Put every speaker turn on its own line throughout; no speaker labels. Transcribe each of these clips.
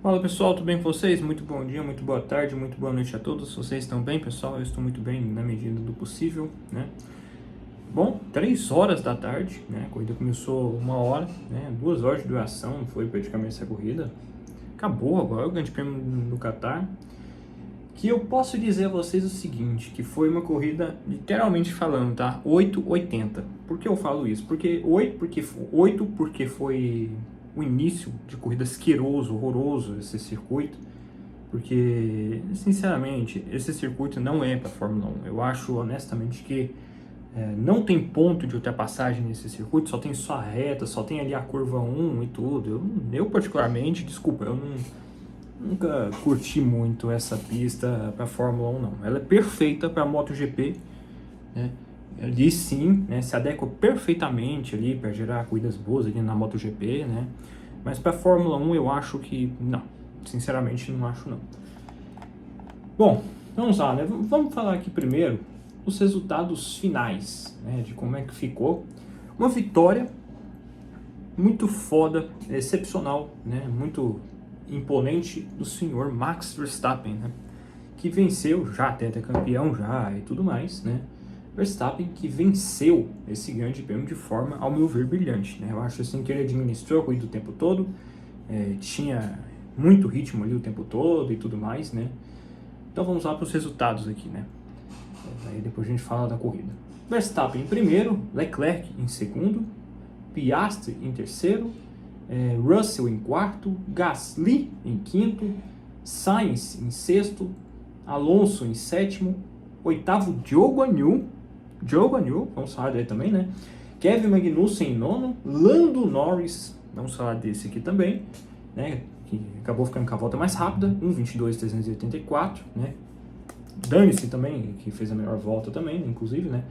Fala pessoal, tudo bem com vocês? Muito bom dia, muito boa tarde, muito boa noite a todos. Vocês estão bem, pessoal? Eu estou muito bem na medida do possível, né? Bom, 3 horas da tarde, né? A corrida começou 1 hora, né? 2 horas de duração, foi praticamente essa corrida. Acabou agora o Grande Prêmio do Catar. Que eu posso dizer a vocês o seguinte, que foi uma corrida, literalmente falando, tá? 8,80. Por que eu falo isso? Porque 8 porque foi o início de corrida asqueroso, horroroso esse circuito. Porque, sinceramente, esse circuito não é para Fórmula 1. Eu acho, honestamente, que não tem ponto de ultrapassagem nesse circuito, só tem só reta, só tem ali a curva 1 e tudo. Eu particularmente, desculpa, eu nunca curti muito essa pista para Fórmula 1, não. Ela é perfeita para MotoGP, né? Ali sim, né, se adequa perfeitamente ali para gerar corridas boas ali na MotoGP, né? Mas para Fórmula 1 eu acho que não. Sinceramente não acho não. Bom, vamos lá, né? Vamos falar aqui primeiro os resultados finais, né, de como é que ficou. Uma vitória muito foda, excepcional, né? Muito imponente do senhor Max Verstappen, né? Que venceu já, até campeão já e tudo mais, né? Verstappen que venceu esse grande prêmio de forma, ao meu ver, brilhante, né? Eu acho assim que ele administrou a corrida o tempo todo, tinha muito ritmo ali o tempo todo e tudo mais, né? Então vamos lá para os resultados aqui, né? Aí depois a gente fala da corrida. Verstappen em primeiro, Leclerc em segundo, Piastri em terceiro, Russell em quarto, Gasly em quinto, Sainz em sexto, Alonso em sétimo, oitavo Zhou Guanyu, vamos falar dele também, né? Kevin Magnussen em nono, Lando Norris, vamos falar desse aqui também, né? Que acabou ficando com a volta mais rápida, 1:22.384, né? Dane-se também, que fez a melhor volta também, inclusive, né?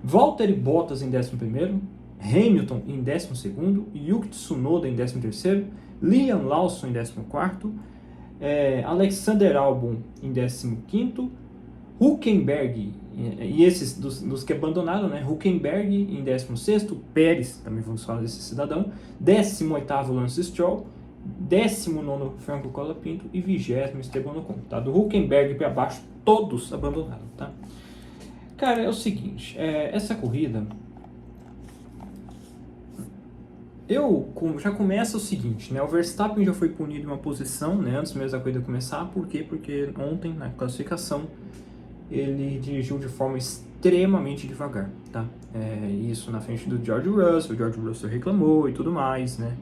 Valtteri Bottas em 11º, Hamilton em 12º, Yuki Tsunoda em 13º, Liam Lawson em 14º, Alexander Albon em 15º, Hülkenberg, e esses dos que abandonaram, né? Hülkenberg em 16º, Pérez, também vamos falar desse cidadão, 18º Lance Stroll, 19º Franco Colapinto e 20º Esteban Ocon, tá? Do Hülkenberg para baixo, todos abandonaram, tá? Cara, é o seguinte, essa corrida, já começa o seguinte, né? O Verstappen já foi punido em uma posição, né? Antes mesmo da corrida começar, por quê? Porque ontem, na classificação, ele dirigiu de forma extremamente devagar, tá? Isso na frente do George Russell, o George Russell reclamou e tudo mais, né?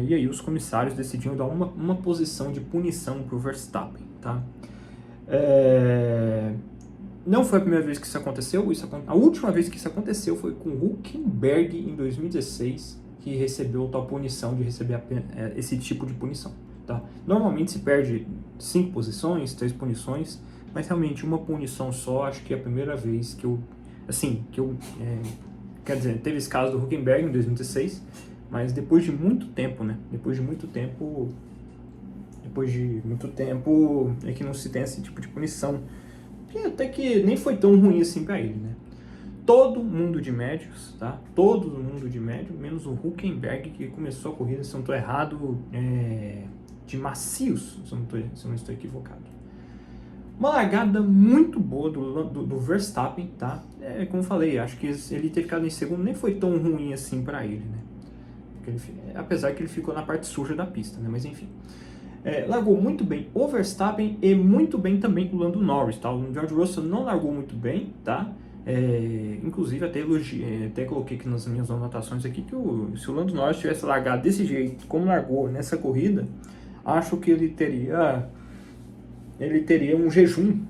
E aí os comissários decidiram dar uma posição de punição para o Verstappen, tá? Não foi a primeira vez que isso aconteceu, a última vez que isso aconteceu foi com o Hülkenberg em 2016, que recebeu tal punição de receber esse tipo de punição, tá? Normalmente se perde 5 posições, 3 punições, mas realmente uma punição só, acho que é a primeira vez que quer dizer, teve esse caso do Hülkenberg em 2016, mas depois de muito tempo, né? Depois de muito tempo é que não se tem esse tipo de punição. E até que nem foi tão ruim assim para ele, né? Todo mundo de médios, tá? Todo mundo de médio, menos o Hülkenberg, que começou a corrida, se eu não estou errado, de macios, se eu não estou equivocado. Uma largada muito boa do Verstappen, tá? Como eu falei, acho que ele ter ficado em segundo nem foi tão ruim assim para ele, né? Apesar que ele ficou na parte suja da pista, né? Mas enfim. Largou muito bem o Verstappen e muito bem também o Lando Norris, tá? O George Russell não largou muito bem, tá? Inclusive até coloquei aqui nas minhas anotações aqui que se o Lando Norris tivesse largado desse jeito, como largou nessa corrida, acho que ele teria um jejum,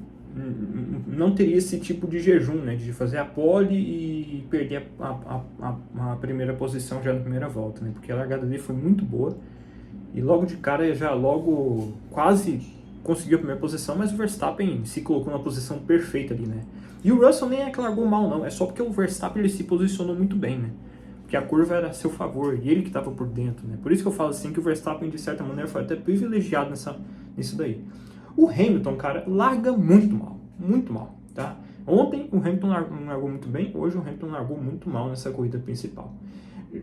não teria esse tipo de jejum, né? De fazer a pole e perder a primeira posição já na primeira volta, né? Porque a largada dele foi muito boa. E logo de cara já logo quase conseguiu a primeira posição, mas o Verstappen se colocou na posição perfeita ali, né? E o Russell nem é que largou mal, não. É só porque o Verstappen ele se posicionou muito bem, né? Porque a curva era a seu favor e ele que estava por dentro, né? Por isso que eu falo assim que o Verstappen, de certa maneira, foi até privilegiado nisso daí. O Hamilton, cara, larga muito mal, tá? Ontem o Hamilton largou muito bem, hoje o Hamilton largou muito mal nessa corrida principal.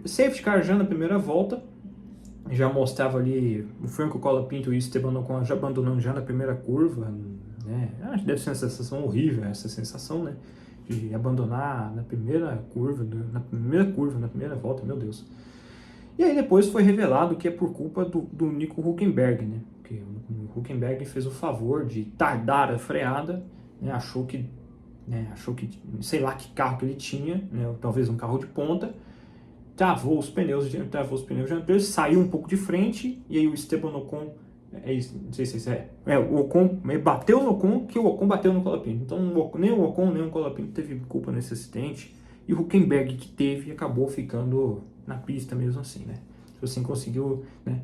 Safety car já na primeira volta, já mostrava ali o Franco Colapinto e o Esteban Ocon já abandonando já na primeira curva, né? Acho que deve ser uma sensação horrível essa sensação, né? De abandonar na primeira curva, na primeira volta, meu Deus. E aí depois foi revelado que é por culpa do Nico Hülkenberg, né? Porque o Hülkenberg fez o favor de tardar a freada, né? Achou que, sei lá que carro que ele tinha, né? Talvez um carro de ponta, travou os pneus dianteiros, saiu um pouco de frente, e aí o Esteban Ocon, não sei se isso o Ocon bateu no Ocon, que o Ocon bateu no Colapinto. Então nem o Ocon nem o Colapinto teve culpa nesse acidente, e o Hülkenberg que teve acabou ficando na pista mesmo assim, né? Assim conseguiu, né?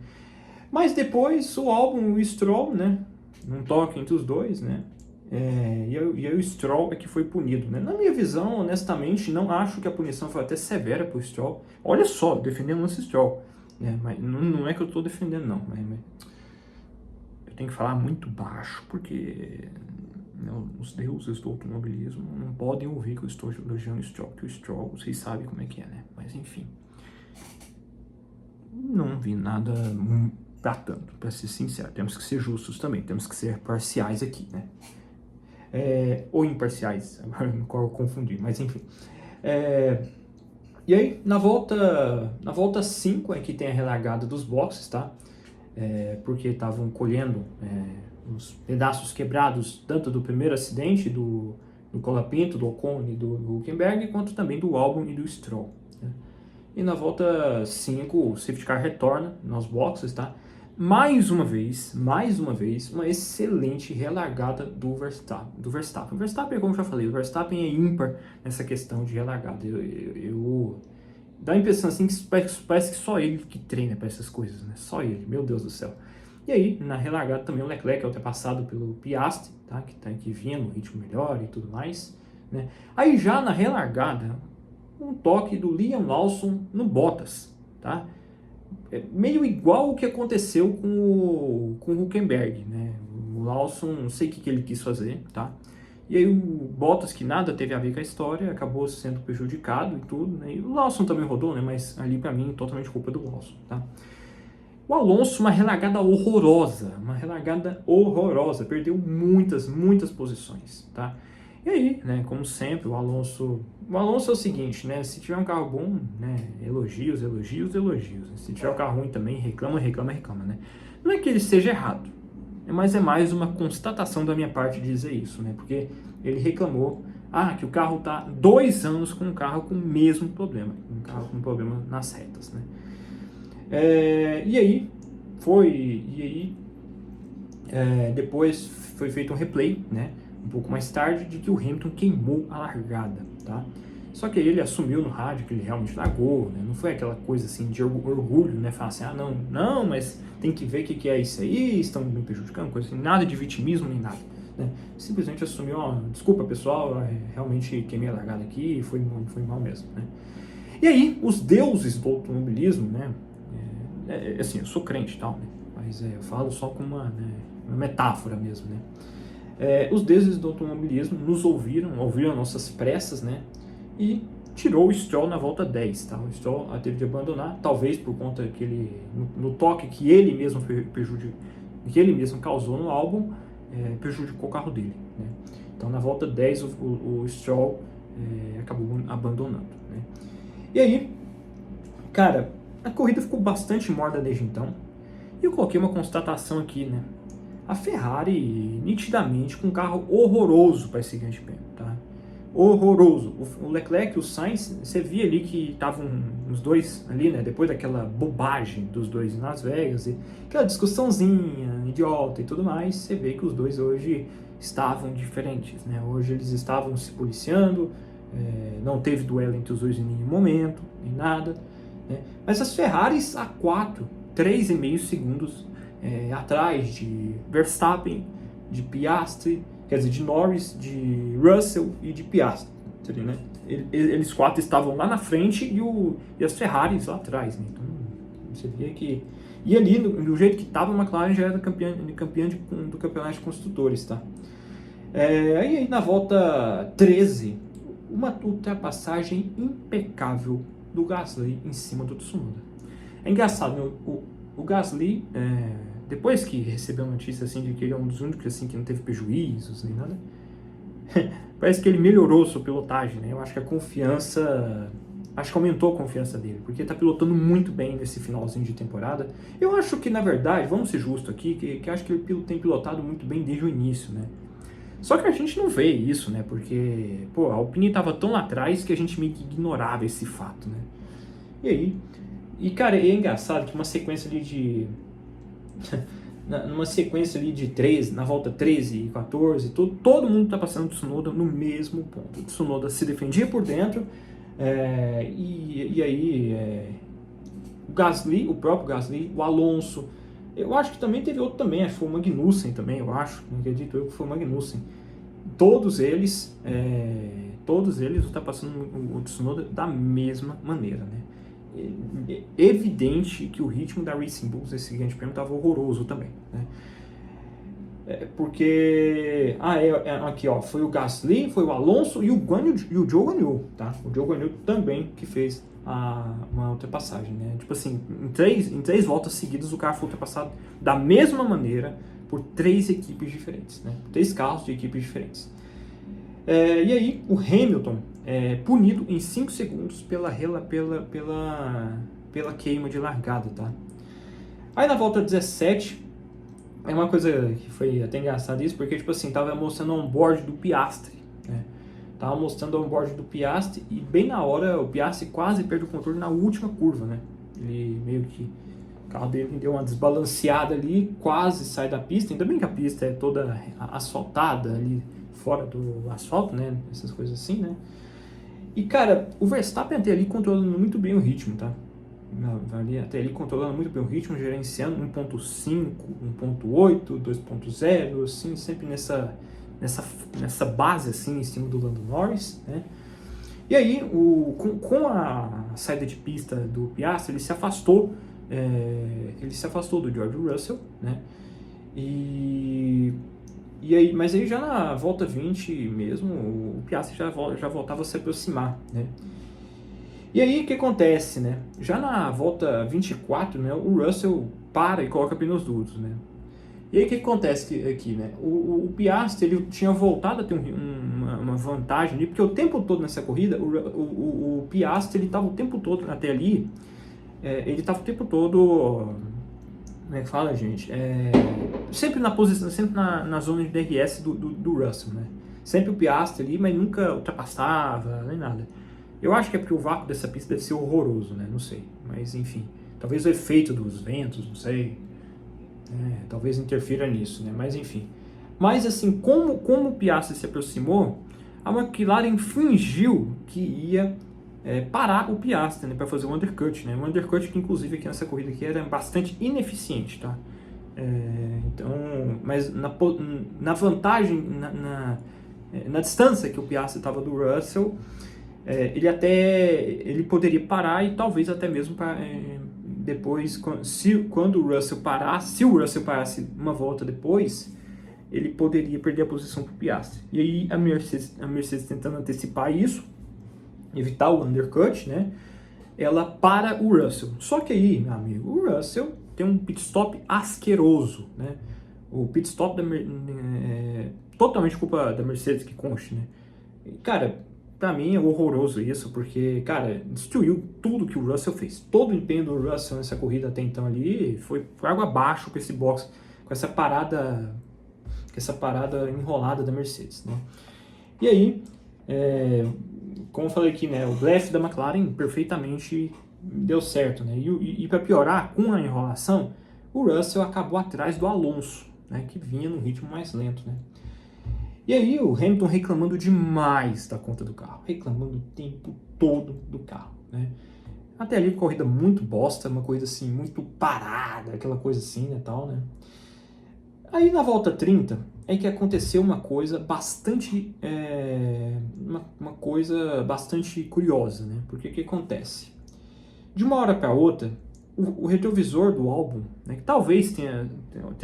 Mas depois o Albon e o Stroll, né? Num toque entre os dois, né? E aí o Stroll é que foi punido, né? Na minha visão, honestamente, não acho que a punição foi até severa para o Stroll. Olha só, defendendo o Stroll, né? Mas não é que eu estou defendendo, não. Mas eu tenho que falar muito baixo, porque os deuses do automobilismo não podem ouvir que eu estou elogiando o Stroll, que o Stroll, vocês sabem como é que é, né? Mas enfim, não vi nada pra tanto, para ser sincero. Temos que ser justos também, temos que ser parciais aqui, né? Ou imparciais, agora no qual eu confundi, mas enfim. E aí, na volta 5 é que tem a relargada dos boxes, tá? Porque estavam colhendo os pedaços quebrados, tanto do primeiro acidente do Colapinto, do Ocon e do Hülkenberg, quanto também do Albon e do Stroll, né? E na volta 5, o safety car retorna nos boxes, tá? Mais uma vez, uma excelente relargada do Verstappen. O Verstappen, como eu já falei, o Verstappen é ímpar nessa questão de relargada. Dá a impressão assim que parece que só ele que treina para essas coisas, né? Só ele, meu Deus do céu. E aí, na relargada também o Leclerc é ultrapassado pelo Piastri, tá? Que vinha no ritmo melhor e tudo mais, né? Aí já na relargada, um toque do Liam Lawson no Bottas, tá? Meio igual o que aconteceu com o Hülkenberg, né? O Lawson, não sei o que ele quis fazer, tá? E aí o Bottas, que nada teve a ver com a história, acabou sendo prejudicado e tudo, né? E o Lawson também rodou, né? Mas ali pra mim, totalmente culpa do Lawson, tá? O Alonso, uma relagada horrorosa, perdeu muitas posições, tá? E aí, né, como sempre, o Alonso é o seguinte, né, se tiver um carro bom, né, elogios, se tiver um carro ruim também, reclama, né? Não é que ele seja errado, mas é mais uma constatação da minha parte de dizer isso, né, porque ele reclamou, que o carro tá 2 anos com um carro com o mesmo problema, um carro com problema nas retas, né. Depois foi feito um replay, né, um pouco mais tarde, de que o Hamilton queimou a largada, tá? Só que ele assumiu no rádio que ele realmente largou, né? Não foi aquela coisa assim de orgulho, né? Falar assim, não, mas tem que ver o que é isso aí, estão me prejudicando, coisa assim, nada de vitimismo nem nada, né? Simplesmente assumiu, desculpa pessoal, realmente queimei a largada aqui, foi mal mesmo, né? E aí, os deuses do automobilismo, né? Assim, eu sou crente e tal, né? Mas eu falo só com uma metáfora mesmo, né? Os deuses do automobilismo nos ouviram nossas pressas, né? E tirou o Stroll na volta 10, tá? O Stroll teve de abandonar, talvez por conta que ele, no toque que ele mesmo que ele mesmo causou no álbum, prejudicou o carro dele, né? Então na volta 10 o Stroll acabou abandonando, né? E aí, cara, a corrida ficou bastante morna desde então. E eu coloquei uma constatação aqui, né? A Ferrari, nitidamente, com um carro horroroso para esse grande prêmio, tá? Horroroso. O Leclerc e o Sainz, você via ali que estavam os dois ali, né? Depois daquela bobagem dos dois em Las Vegas, e aquela discussãozinha idiota e tudo mais, você vê que os dois hoje estavam diferentes, né? Hoje eles estavam se policiando, não teve duelo entre os dois em nenhum momento, nem nada, né? Mas as Ferraris a 3,5 segundos atrás de Verstappen, de Piastri, quer dizer, de Norris, de Russell e de Piastri, né? Eles 4 estavam lá na frente e as Ferraris lá atrás, né? Então você via que... E ali, do jeito que estava, a McLaren já era campeã do campeonato de construtores, tá? Aí na volta 13, uma ultrapassagem impecável do Gasly em cima do Tsunoda. É engraçado, né? O Gasly, depois que recebeu a notícia assim, de que ele é um dos únicos assim, que não teve prejuízos nem nada, parece que ele melhorou sua pilotagem, né? Eu acho que a confiança... Acho que aumentou a confiança dele, porque ele tá pilotando muito bem nesse finalzinho de temporada. Eu acho que, na verdade, vamos ser justos aqui, que acho que ele tem pilotado muito bem desde o início, né? Só que a gente não vê isso, né? Porque, pô, a Alpine tava tão lá atrás que a gente meio que ignorava esse fato, né? E aí... E, cara, é engraçado que uma sequência ali de... numa sequência ali de 13, na volta 13 e 14, todo mundo tá passando o Tsunoda no mesmo ponto. O Tsunoda se defendia por dentro, e aí o Gasly, o próprio Gasly, o Alonso, eu acho que também teve outro também, acho que foi o Magnussen também, eu acho, não acredito eu que foi o Magnussen. Todos eles ultrapassando o Tsunoda da mesma maneira, né? É evidente que o ritmo da Racing Bulls nesse grande prêmio estava horroroso também, né? Porque aqui ó, foi o Gasly, foi o Alonso e o Zhou Guanyu, tá? O Zhou Guanyu também que fez uma ultrapassagem, né? Tipo assim, em três voltas seguidas o carro foi ultrapassado da mesma maneira por 3 equipes diferentes, né? 3 carros de equipes diferentes. E aí o Hamilton punido em 5 segundos pela queima de largada, tá? Aí na volta 17, é uma coisa que foi até engraçado isso, porque tipo assim, tava mostrando o onboard do Piastri, né? Tava mostrando o onboard do Piastri e bem na hora o Piastri quase perdeu o controle na última curva, né? Ele meio que, o carro dele deu uma desbalanceada ali, quase sai da pista, ainda bem que a pista é toda asfaltada ali, fora do asfalto, né? Essas coisas assim, né? E, cara, o Verstappen até ali controlando muito bem o ritmo, tá? Até ali controlando muito bem o ritmo, gerenciando 1.5, 1.8, 2.0, assim, sempre nessa base, assim, em cima do Lando Norris, né? E aí, com a saída de pista do Piastri, ele se afastou do George Russell, né? E aí, mas aí já na volta 20 mesmo, o Piastri já voltava a se aproximar, né? E aí o que acontece, né? Já na volta 24, né, o Russell para e coloca pneus duros, né? E aí o que acontece aqui, né? O Piastri ele tinha voltado a ter uma vantagem ali, porque o tempo todo nessa corrida, o Piastri ele estava o tempo todo até ali, ele estava o tempo todo... Como é que fala, gente? Sempre na posição, sempre na zona de DRS do Russell, né? Sempre o Piastri ali, mas nunca ultrapassava, nem nada. Eu acho que é porque o vácuo dessa pista deve ser horroroso, né? Não sei. Mas, enfim. Talvez o efeito dos ventos, não sei. Talvez interfira nisso, né? Mas, enfim. Mas, assim, como o Piastri se aproximou, a McLaren fingiu que ia parar o Piastri, né, para fazer um undercut, né? Um undercut que, inclusive, aqui nessa corrida aqui era bastante ineficiente, tá? Então, mas na vantagem, na distância que o Piastri estava do Russell, ele poderia parar e talvez até mesmo depois, quando o Russell parasse, se o Russell parasse uma volta depois, ele poderia perder a posição para o Piastri. E aí a Mercedes tentando antecipar isso, evitar o undercut, né? Ela para o Russell. Só que aí, meu amigo, o Russell tem um pit stop asqueroso, né? O pit stop totalmente culpa da Mercedes, que conste, né? Cara, pra mim é horroroso isso, porque, cara, destruiu tudo que o Russell fez. Todo o empenho do Russell nessa corrida até então ali foi água abaixo com esse box, com essa parada enrolada da Mercedes, né? E aí, como eu falei aqui, né, o blefe da McLaren perfeitamente deu certo, né? E para piorar, com a enrolação, o Russell acabou atrás do Alonso, né, que vinha num ritmo mais lento, né? E aí o Hamilton reclamando demais da conta do carro, reclamando o tempo todo do carro, né? Até ali corrida muito bosta, uma coisa assim, muito parada, aquela coisa assim, né, tal, né? Aí na volta 30 é que aconteceu uma coisa bastante curiosa, né? Porque o que acontece? De uma hora para outra, o retrovisor do Albon, né, que talvez tenha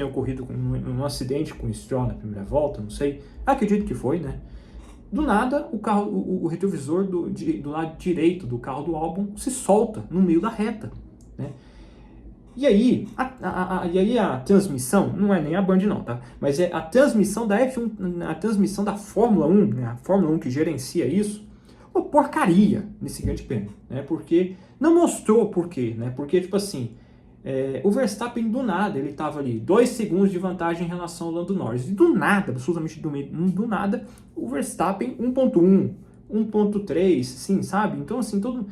ocorrido num acidente com o Stroll na primeira volta, não sei, acredito que foi, né? Do nada, o retrovisor do lado direito do carro do Albon se solta no meio da reta, né? E aí, a transmissão, não é nem a Band não, tá? Mas é a transmissão da F1, a transmissão da Fórmula 1, né? A Fórmula 1 que gerencia isso, uma porcaria nesse grande prêmio, né? Porque não mostrou por quê, né? Porque, tipo assim, o Verstappen do nada, ele tava ali 2 segundos de vantagem em relação ao Lando Norris. E do nada, absolutamente do nada, o Verstappen 1.1, 1.3, sim, sabe? Então, assim, todo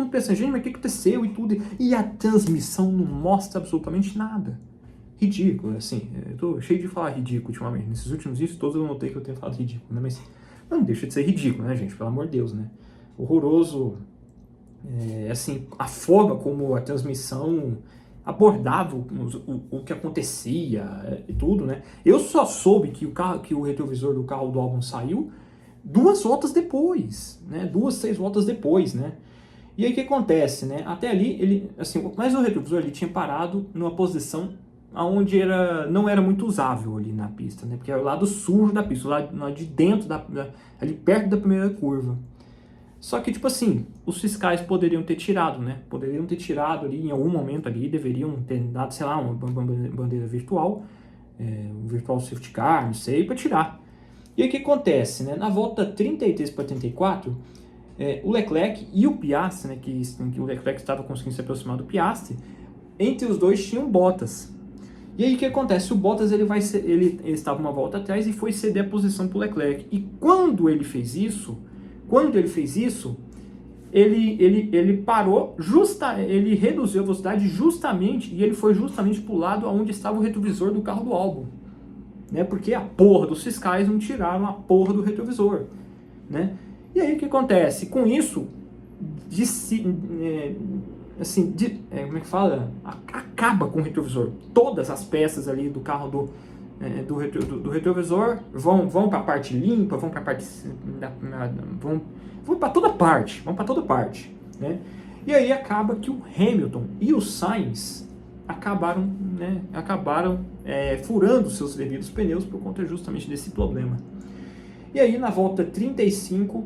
mundo pensa, gente, mas o que aconteceu e tudo? E a transmissão não mostra absolutamente nada. Ridículo, assim. Eu tô cheio de falar ridículo ultimamente. Nesses últimos vídeos todos eu notei que eu tenho falado ridículo, né? Mas não deixa de ser ridículo, né, gente? Pelo amor de Deus, né? Horroroso, assim, a forma como a transmissão abordava o que acontecia e tudo, né? Eu só soube que o retrovisor do carro do Albon saiu 2 voltas depois, né? 2, 6 voltas depois, né? E aí o que acontece, né? Até ali, mas o retrovisor ele tinha parado numa posição onde não era muito usável ali na pista, né? Porque era o lado sujo da pista, o lado de dentro, ali perto da primeira curva. Só que, tipo assim, os fiscais poderiam ter tirado, né? Poderiam ter tirado ali em algum momento ali, deveriam ter dado, sei lá, uma bandeira virtual, um virtual safety car, não sei, para tirar. E aí o que acontece, né? Na volta 33 para 34, o Leclerc e o Piastri, né, que o Leclerc estava conseguindo se aproximar do Piastri, entre os dois tinham Bottas. E aí o que acontece? O Bottas ele estava uma volta atrás e foi ceder a posição para o Leclerc. E quando ele fez isso, ele parou, ele reduziu a velocidade justamente, e ele foi justamente para o lado onde estava o retrovisor do carro do Albon. Né? Porque a porra dos fiscais não tiraram a porra do retrovisor. Né? E aí o que acontece? Com isso, como é que fala? Acaba com o retrovisor. Todas as peças ali do carro do retrovisor vão para a parte limpa, vão para a parte vão para toda parte, né? E aí acaba que o Hamilton e o Sainz acabaram furando seus devidos pneus por conta justamente desse problema. E aí na volta 35,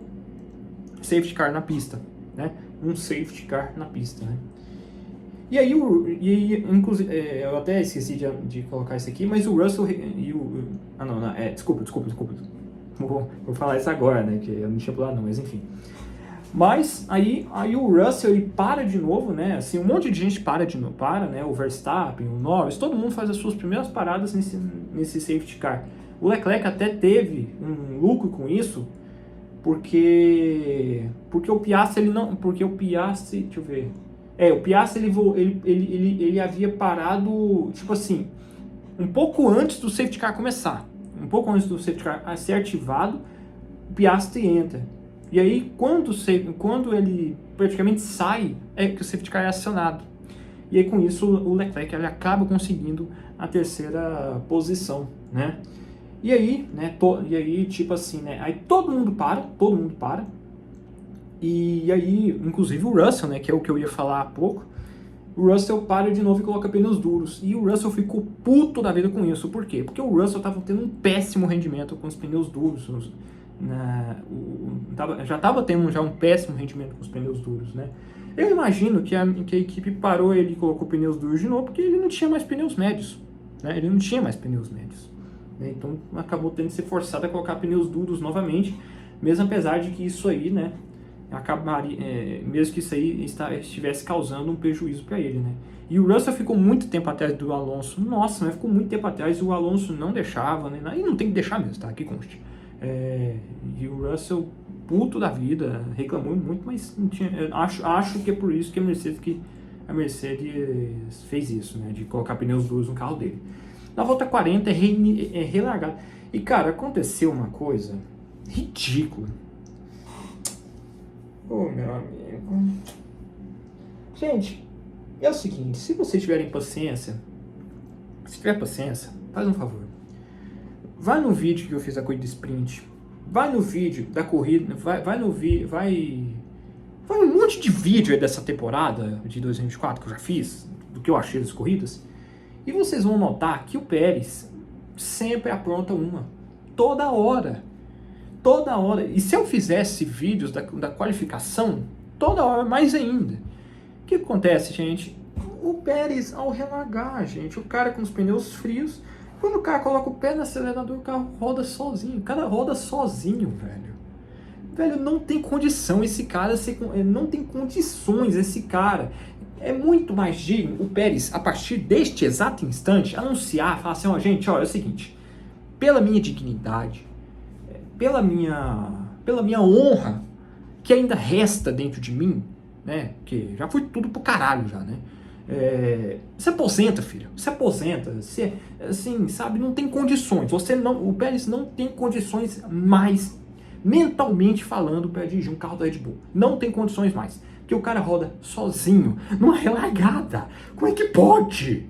safety car na pista, né? Um safety car na pista, né? E aí, inclusive, eu até esqueci de colocar isso aqui, mas o Russell e o... desculpa. Vou falar isso agora, né? Que eu não tinha pulado não, mas enfim. Mas aí o Russell, ele para de novo, né? Assim, um monte de gente para, né? O Verstappen, o Norris, todo mundo faz as suas primeiras paradas nesse safety car. O Leclerc até teve um lucro com isso, porque o Piastri, deixa eu ver... o Piastri, ele havia parado, tipo assim, um pouco antes do safety car começar. Um pouco antes do safety car ser ativado, o Piastri entra. E aí, quando ele praticamente sai, é que o safety car é acionado. E aí, com isso, o Leclerc ele acaba conseguindo a terceira posição, né? E aí, né, tipo assim, né, aí todo mundo para, e aí, inclusive o Russell, né, que é o que eu ia falar há pouco, o Russell para de novo e coloca pneus duros, e o Russell ficou puto da vida com isso. Por quê? Porque o Russell estava tendo um péssimo rendimento com os pneus duros, já estava tendo um péssimo rendimento com os pneus duros, né? Eu imagino que a equipe parou ele e colocou pneus duros de novo, porque ele não tinha mais pneus médios, né? Né? Então acabou tendo que ser forçado a colocar pneus duros novamente, mesmo apesar de que isso aí, né, mesmo que isso aí estivesse causando um prejuízo para ele, né? E o Russell ficou muito tempo atrás do Alonso. Nossa, mas ficou muito tempo atrás, o Alonso não deixava, né? E não tem que deixar mesmo, tá? Que conste. E o Russell, puto da vida, reclamou muito, mas não tinha, acho que é por isso que a Mercedes fez isso, né? De colocar pneus duros no carro dele. Na volta 40 é relargado. E, cara, aconteceu uma coisa ridícula. Meu amigo. Gente, é o seguinte, se vocês tiverem paciência, faz um favor. Vai no vídeo que eu fiz a corrida de sprint. Vai no vídeo da corrida, vai um monte de vídeo aí dessa temporada de 2024 que eu já fiz, do que eu achei das corridas. E vocês vão notar que o Pérez sempre apronta uma. Toda hora. E se eu fizesse vídeos da qualificação, toda hora mais ainda. O que acontece, gente? o Pérez ao relargar, gente. O cara com os pneus frios, quando o cara coloca o pé no acelerador, o carro roda sozinho. O cara roda sozinho, velho. Velho, não tem condição esse cara não tem condições esse cara. É muito mais digno o Pérez, a partir deste exato instante, anunciar, falar assim, ó, gente, ó, é o seguinte, pela minha dignidade, pela minha honra, que ainda resta dentro de mim, né, que já foi tudo pro caralho já, né, se aposenta, filho, se aposenta, você, assim, sabe, não tem condições, o Pérez não tem condições mais, mentalmente falando, para dirigir um carro da Red Bull, não tem condições mais, porque o cara roda sozinho, numa relargada, como é que pode?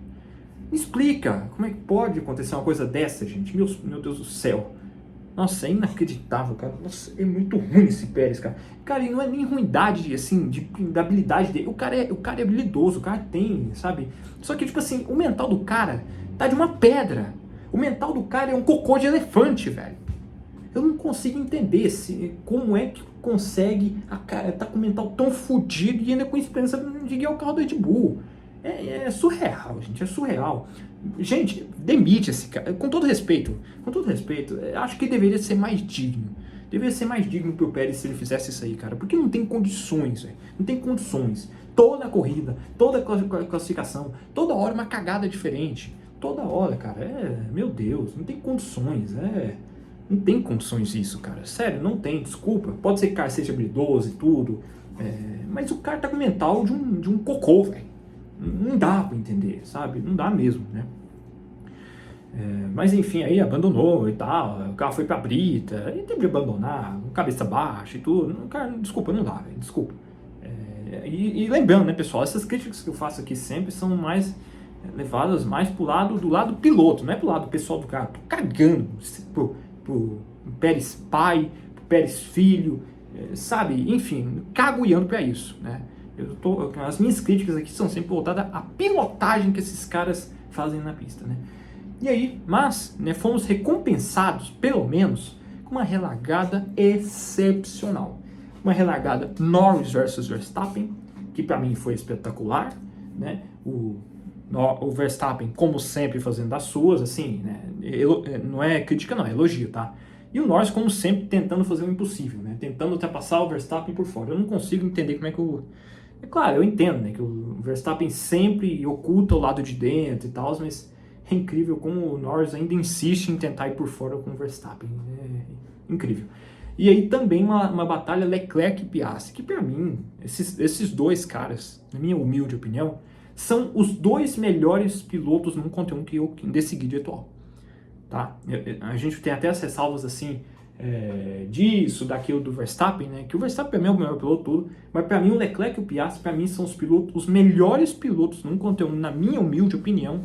Me explica, como é que pode acontecer uma coisa dessa, gente, meu Deus do céu. Nossa, é inacreditável, cara. Nossa, é muito ruim esse Pérez, cara. Cara, e não é nem ruindade, assim, da habilidade dele. O cara é habilidoso, o cara tem, sabe? Só que, tipo assim, o mental do cara tá de uma pedra. O mental do cara é um cocô de elefante, velho. Eu não consigo entender como é que consegue tá com o mental tão fodido e ainda com esperança de guiar o carro do Red Bull. É surreal, gente, é surreal. Gente, demite esse cara, com todo respeito, acho que deveria ser mais digno. Deveria ser mais digno pro Pérez se ele fizesse isso aí, cara, porque não tem condições, velho, não tem condições. Toda corrida, toda classificação, toda hora uma cagada diferente, toda hora, cara, meu Deus, não tem condições, não tem condições isso, cara, sério, não tem, desculpa, pode ser que o cara seja habilidoso e tudo, mas o cara tá com o mental de um cocô, velho. Não dá pra entender, sabe? Não dá mesmo, né? Mas enfim, aí abandonou e tal, o carro foi pra brita, e teve que abandonar, cabeça baixa e tudo. Cara, desculpa, não dá, velho, desculpa. E lembrando, né, pessoal, essas críticas que eu faço aqui sempre são mais levadas mais do lado piloto, não é pro lado pessoal do carro. Tô cagando pro Pérez pai, pro Pérez filho, sabe? Enfim, cago e ando pra isso, né? As minhas críticas aqui são sempre voltadas à pilotagem que esses caras fazem na pista, né? E aí, mas, né, fomos recompensados, pelo menos, com uma relargada excepcional. Uma relargada Norris versus Verstappen, que para mim foi espetacular, né? O Verstappen, como sempre, fazendo das suas, assim, né? Não é crítica, não, é elogio, tá? E o Norris, como sempre, tentando fazer o impossível, né? Tentando ultrapassar o Verstappen por fora. Eu não consigo entender como é que É claro, eu entendo, né, que o Verstappen sempre oculta o lado de dentro e tal, mas é incrível como o Norris ainda insiste em tentar ir por fora com o Verstappen. É incrível. E aí também uma batalha Leclerc e Piastri, que para mim, esses dois caras, na minha humilde opinião, são os dois melhores pilotos num conteúdo desse grid atual. Tá? A gente tem até as ressalvas assim, disso, daquilo do Verstappen, né? Que o Verstappen é o melhor piloto tudo, mas para mim o Leclerc e o Piastri, para mim, são os melhores pilotos num conteúdo, na minha humilde opinião,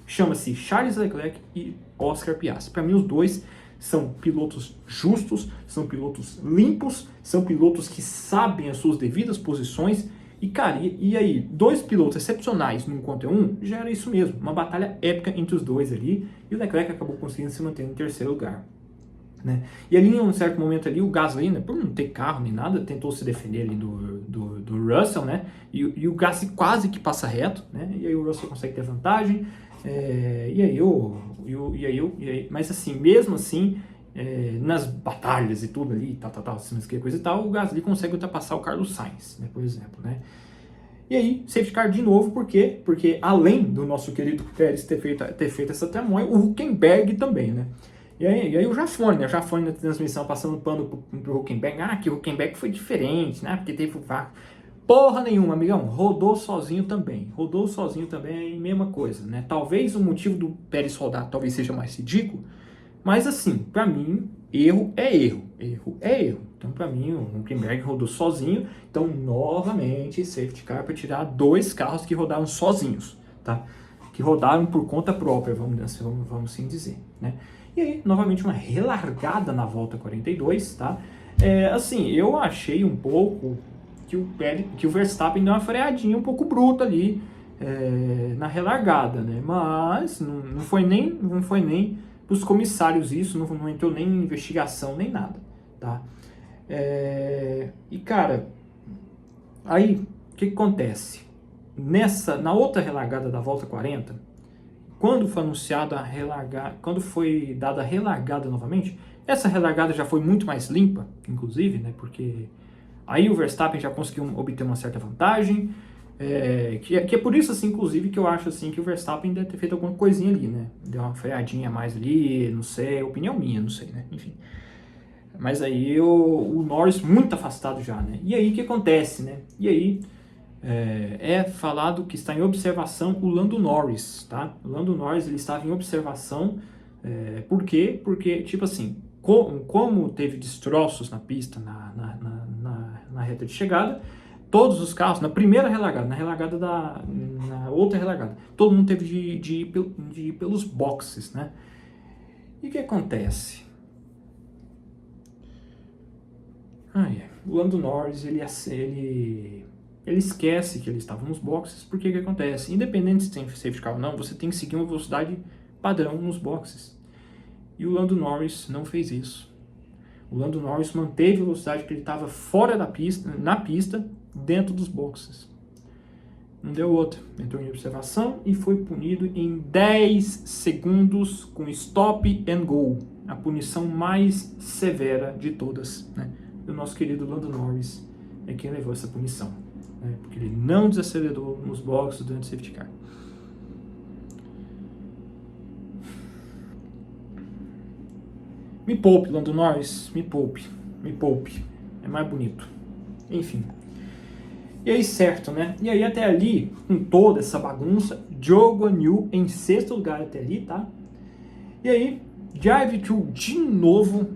chama-se Charles Leclerc e Oscar Piastri. Para mim os dois são pilotos justos, são pilotos limpos, são pilotos que sabem as suas devidas posições. E, cara, e aí, dois pilotos excepcionais num conteúdo já era isso mesmo, uma batalha épica entre os dois ali, e o Leclerc acabou conseguindo se manter em terceiro lugar. Né? E ali, em um certo momento ali, o Gasly, né, por não ter carro nem nada, tentou se defender ali do Russell, né? E o Gasly quase que passa reto, né? E aí o Russell consegue ter vantagem. Mas assim, mesmo assim, nas batalhas e tudo ali, coisa e tal, o Gasly consegue ultrapassar o Carlos Sainz, né, por exemplo, né? E aí, safety car de novo, por quê? Porque além do nosso querido Pérez ter feito essa tramóia, o Hülkenberg também, né? E aí o Jafone, né? O Jafone na transmissão passando pano pro Hülkenberg. Que o Hülkenberg foi diferente, né? Porque teve o VAR. Porra nenhuma, amigão. Rodou sozinho também, mesma coisa, né? Talvez o motivo do Pérez rodar talvez seja mais ridículo, mas assim, pra mim, erro é erro. Então, pra mim, o Hülkenberg rodou sozinho. Então, novamente, safety car para tirar dois carros que rodaram sozinhos, tá? Que rodaram por conta própria, vamos assim dizer, né? E aí, novamente, uma relargada na volta 42, tá? Assim, eu achei um pouco que o Verstappen deu uma freadinha um pouco bruta ali na relargada, né? Mas não foi nem os comissários isso, não entrou nem em investigação, nem nada, tá? E, cara, aí, o que acontece? na outra relargada da volta 40, quando foi quando foi dada a relargada novamente, essa relargada já foi muito mais limpa, inclusive, né? Porque aí o Verstappen já conseguiu obter uma certa vantagem, que é por isso, assim, inclusive, que eu acho assim que o Verstappen deve ter feito alguma coisinha ali, né? Deu uma freadinha a mais ali, não sei, opinião minha, não sei, né? Enfim. Mas aí o Norris muito afastado já, né? E aí o que acontece, né? E aí é falado que está em observação o Lando Norris, tá? O Lando Norris, ele estava em observação, por quê? Porque, tipo assim, como teve destroços na pista, na reta de chegada, todos os carros, na primeira relargada, na outra relargada, todo mundo teve de ir pelos boxes, né? E o que acontece? O Lando Norris, ele esquece que ele estava nos boxes, porque o que acontece? Independente se tem safety car ou não, você tem que seguir uma velocidade padrão nos boxes. E o Lando Norris não fez isso. O Lando Norris manteve a velocidade que ele estava fora da pista, na pista, dentro dos boxes. Não deu outra. Entrou em observação e foi punido em 10 segundos com stop and go. A punição mais severa de todas, né? E o nosso querido Lando Norris é quem levou essa punição, né? Porque ele não desacelerou nos boxes durante o safety car. Me poupe, Lando Norris, me poupe. É mais bonito. Enfim. E aí, certo, né? E aí, até ali, com toda essa bagunça, Zhou Guanyu em sexto lugar até ali, tá? E aí, Drive Thru de novo.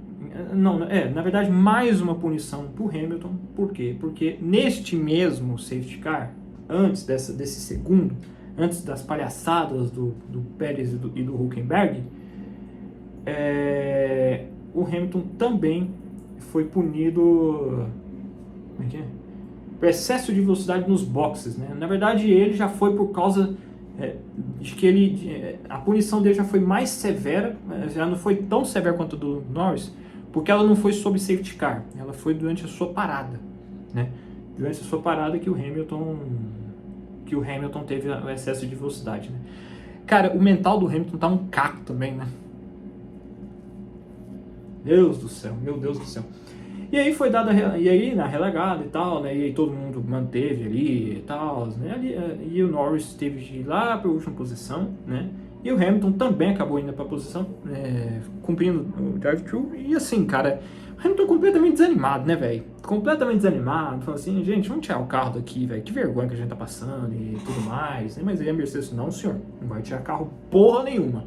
Na verdade, mais uma punição pro Hamilton. Por quê? Porque neste mesmo safety car, antes desse segundo, antes das palhaçadas do Pérez e do Hülkenberg, o Hamilton também foi punido por excesso de velocidade nos boxes, né? Na verdade, ele já foi por causa de que a punição dele já foi mais severa, já não foi tão severa quanto a do Norris, porque ela não foi sob safety car, ela foi durante a sua parada, né? Durante a sua parada que o Hamilton teve o excesso de velocidade, né? Cara, o mental do Hamilton tá um caco também, né? Deus do céu, meu Deus do céu. E aí foi dada, e aí na relegada e tal, né? E aí todo mundo manteve ali e tal, né? E o Norris teve de ir lá para a última posição, né? E o Hamilton também acabou indo para a posição, cumprindo o drive-thru. E assim, cara, o Hamilton completamente desanimado, né, velho? Completamente desanimado, falando assim, gente, vamos tirar o carro daqui, velho. Que vergonha que a gente tá passando e tudo mais, né? Mas aí a Mercedes, não, senhor, não vai tirar carro porra nenhuma.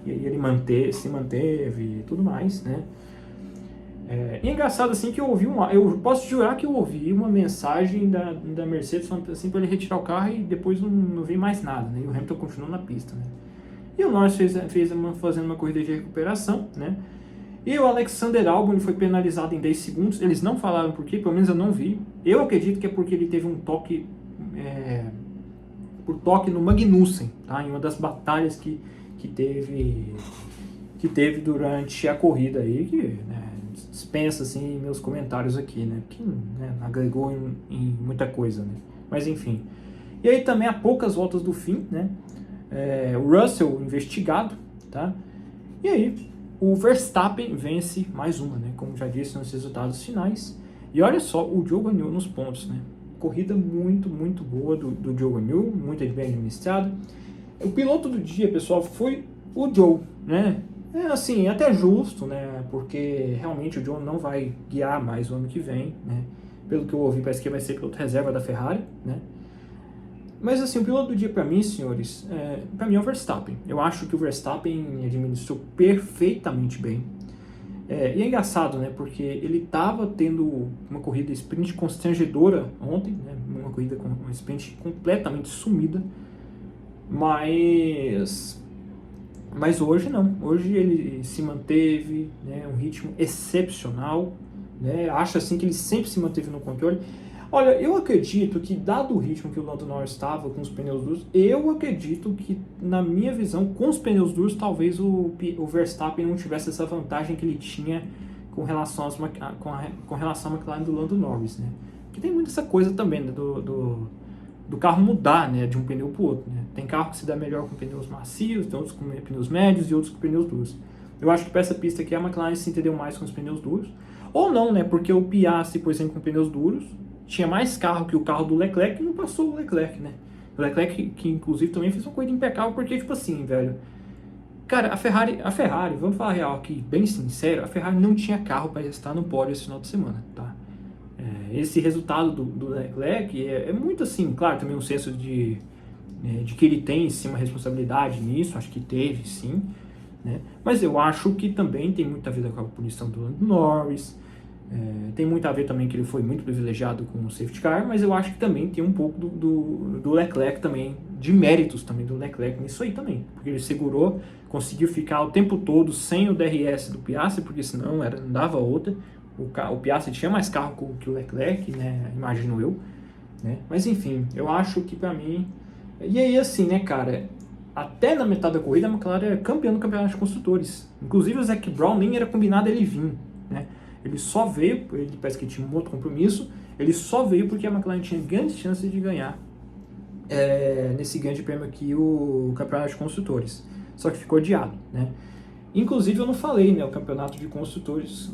E aí ele se manteve e tudo mais, né? E é engraçado assim que eu posso jurar que eu ouvi uma mensagem da Mercedes falando assim para ele retirar o carro e depois não vi mais nada, né? E o Hamilton continuou na pista, né? E o Norris fazendo uma corrida de recuperação, né? E o Alexander Albon foi penalizado em 10 segundos. Eles não falaram por quê, pelo menos eu não vi. Eu acredito que é porque ele teve um toque por toque no Magnussen, tá? Em uma das batalhas que teve durante a corrida aí, que, né, dispensa assim meus comentários aqui, né? Que, né, agregou em muita coisa, né? Mas enfim. E aí também há poucas voltas do fim, né? O Russell investigado, tá? E aí o Verstappen vence mais uma, né? Como já disse nos resultados finais. E olha só o Zhou Guanyu nos pontos, né? Corrida muito, muito boa do Zhou Guanyu, muito bem administrado. O piloto do dia, pessoal, foi o Zhou, né? Assim, até justo, né? Porque realmente o Zhou não vai guiar mais o ano que vem, né? Pelo que eu ouvi, parece que vai ser piloto reserva da Ferrari, né? Mas assim, o piloto do dia para mim, senhores, para mim é o Verstappen. Eu acho que o Verstappen administrou perfeitamente bem. E é engraçado, né? Porque ele estava tendo uma corrida sprint constrangedora ontem, né? Uma corrida com uma sprint completamente sumida. Mas hoje não. Hoje ele se manteve, né? Um ritmo excepcional, né? Acho assim que ele sempre se manteve no controle. Olha, eu acredito que, dado o ritmo que o Lando Norris estava com os pneus duros, eu acredito que, na minha visão, com os pneus duros, talvez o Verstappen não tivesse essa vantagem que ele tinha com relação à McLaren do Lando Norris, né? Porque tem muito essa coisa também, né, do carro mudar, né, de um pneu para o outro, né? Tem carro que se dá melhor com pneus macios, tem outros com pneus médios e outros com pneus duros. Eu acho que para essa pista aqui a McLaren se entendeu mais com os pneus duros. Ou não, né? Porque o Piastri, por exemplo, com pneus duros, tinha mais carro que o carro do Leclerc e não passou o Leclerc, né? O Leclerc, que inclusive também fez uma corrida impecável, porque, tipo assim, velho... Cara, a Ferrari, vamos falar real aqui, bem sincero, a Ferrari não tinha carro para estar no pódio esse final de semana, tá? Esse resultado do Leclerc é muito assim, claro, também um senso de que ele tem sim uma responsabilidade nisso, acho que teve sim, né? Mas eu acho que também tem muito a ver com a punição do Lando Norris, tem muito a ver também que ele foi muito privilegiado com o safety car, mas eu acho que também tem um pouco do Leclerc também, de méritos também do Leclerc nisso aí também, porque ele segurou, conseguiu ficar o tempo todo sem o DRS do Piastri, porque senão não dava outra. O Piastri tinha mais carro que o Leclerc, né, imagino eu, né? Mas enfim, eu acho que pra mim... E aí assim, né, cara, até na metade da corrida a McLaren era campeã do campeonato de construtores. Inclusive o Zac Brown nem era combinado ele vir, né? Ele só veio, ele parece que tinha um outro compromisso, ele só veio porque a McLaren tinha grandes chances de ganhar nesse grande prêmio aqui o campeonato de construtores. Só que ficou adiado, né? Inclusive eu não falei, né, o campeonato de construtores,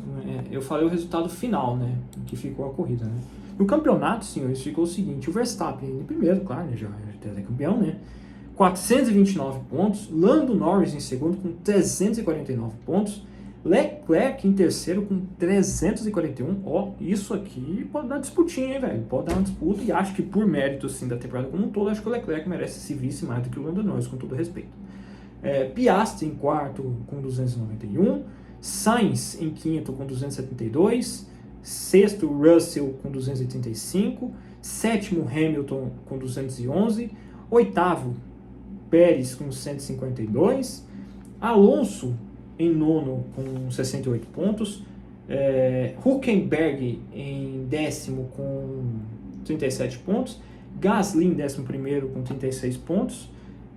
eu falei o resultado final, né, que ficou a corrida, né. No campeonato, senhores, ficou o seguinte: o Verstappen em primeiro, claro, né, já é campeão, né, 429 pontos, Lando Norris em segundo com 349 pontos, Leclerc em terceiro com 341, isso aqui pode dar disputinha, hein, velho, pode dar uma disputa, e acho que por mérito, assim, da temporada como um todo, acho que o Leclerc merece esse vice mais do que o Lando Norris, com todo respeito. Piastri em quarto com 291, Sainz em quinto com 272, sexto Russell com 285, sétimo Hamilton com 211, oitavo Pérez com 152, Alonso em nono com 68 pontos, Hülkenberg em décimo com 37 pontos, Gasly em décimo primeiro com 36 pontos,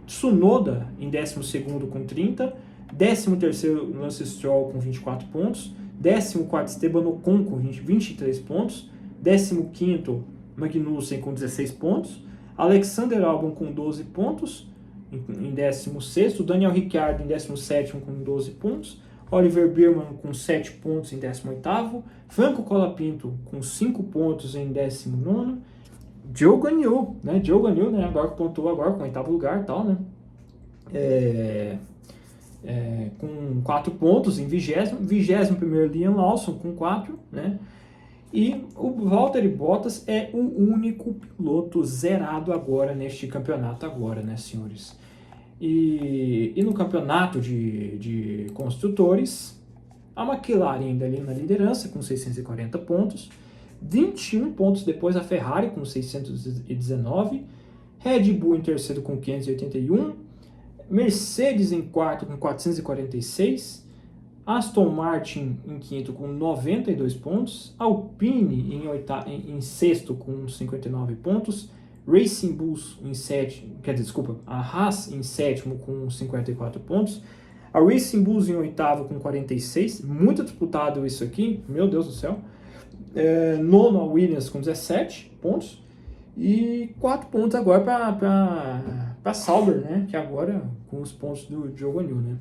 Tsunoda em 12º com 30, 13º Lance Stroll com 24 pontos, 14º Esteban Ocon com 23 pontos, 15º Magnussen com 16 pontos, Alexander Albon com 12 pontos, em 16º, Daniel Ricciardo em 17º com 12 pontos, Oliver Biermann com 7 pontos em 18º, Franco Colapinto com 5 pontos em 19º, Zhou Guanyu, né? Agora que pontuou agora com o 8º lugar e tal, né? Com 4 pontos em 21º Liam Lawson com 4, né? E o Valtteri Bottas é o único piloto zerado agora neste campeonato agora, né, senhores? E no campeonato de construtores, a McLaren ainda ali na liderança com 640 pontos, 21 pontos depois a Ferrari com 619, Red Bull em terceiro com 581, Mercedes em quarto com 446, Aston Martin em quinto com 92 pontos, Alpine em sexto com 59 pontos, Racing Bulls em sétimo, a Haas em sétimo com 54 pontos, a Racing Bulls em oitavo com 46, muito disputado isso aqui, meu Deus do céu. Nono a Williams com 17 pontos e 4 pontos agora para Sauber, né, que agora com os pontos do Zhou Guanyu, né.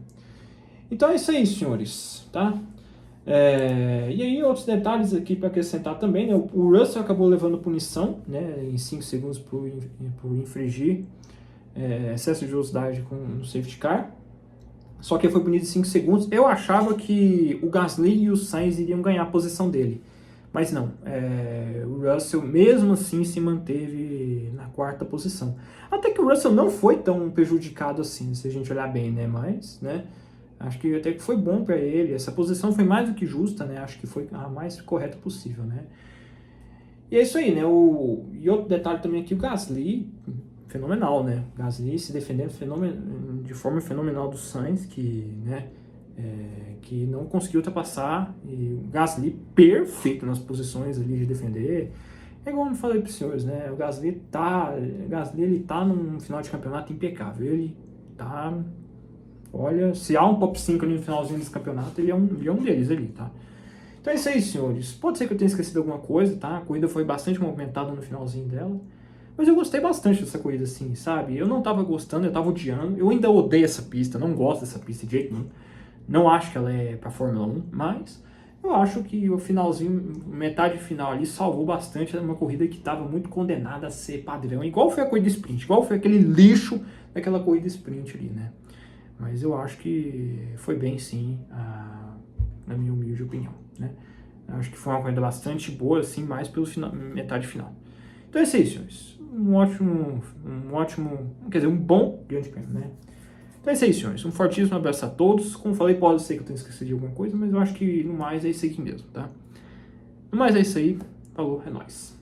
Então é isso aí, senhores, tá? E aí outros detalhes aqui para acrescentar também, né, o Russell acabou levando punição, né, em 5 segundos por infringir excesso de velocidade no safety car, só que ele foi punido em 5 segundos. Eu achava que o Gasly e o Sainz iriam ganhar a posição dele, mas não, o Russell mesmo assim se manteve na 4ª posição. Até que o Russell não foi tão prejudicado assim, se a gente olhar bem, né? Mas, né, acho que até que foi bom para ele. Essa posição foi mais do que justa, né? Acho que foi a mais correta possível, né? E é isso aí, né? E outro detalhe também aqui, o Gasly, fenomenal, né? Gasly se defendendo de forma fenomenal do Sainz, que, né, que não conseguiu ultrapassar, e o Gasly perfeito nas posições ali de defender. É igual eu falei para os senhores, né? O Gasly ele tá num final de campeonato impecável. Ele tá... Olha, se há um top 5 ali no finalzinho desse campeonato, ele é um deles ali, tá? Então é isso aí, senhores. Pode ser que eu tenha esquecido alguma coisa, tá? A corrida foi bastante movimentada no finalzinho dela. Mas eu gostei bastante dessa corrida, assim, sabe? Eu não tava gostando, eu tava odiando. Eu ainda odeio essa pista, não gosto dessa pista de jeito nenhum. Não acho que ela é pra Fórmula 1, mas eu acho que o finalzinho, metade final ali, salvou bastante. Era uma corrida que tava muito condenada a ser padrão. Igual foi a corrida sprint, igual foi aquele lixo daquela corrida sprint ali, né? Mas eu acho que foi bem, sim, na minha humilde opinião, né? Eu acho que foi uma corrida bastante boa, assim, mais pelo final, metade final. Então é isso aí, senhores. Um ótimo, quer dizer, um bom grande prêmio, né? Então é isso aí, senhores. Um fortíssimo abraço a todos. Como falei, pode ser que eu tenha esquecido de alguma coisa, mas eu acho que no mais é isso aqui mesmo, tá? No mais é isso aí. Falou, é nóis.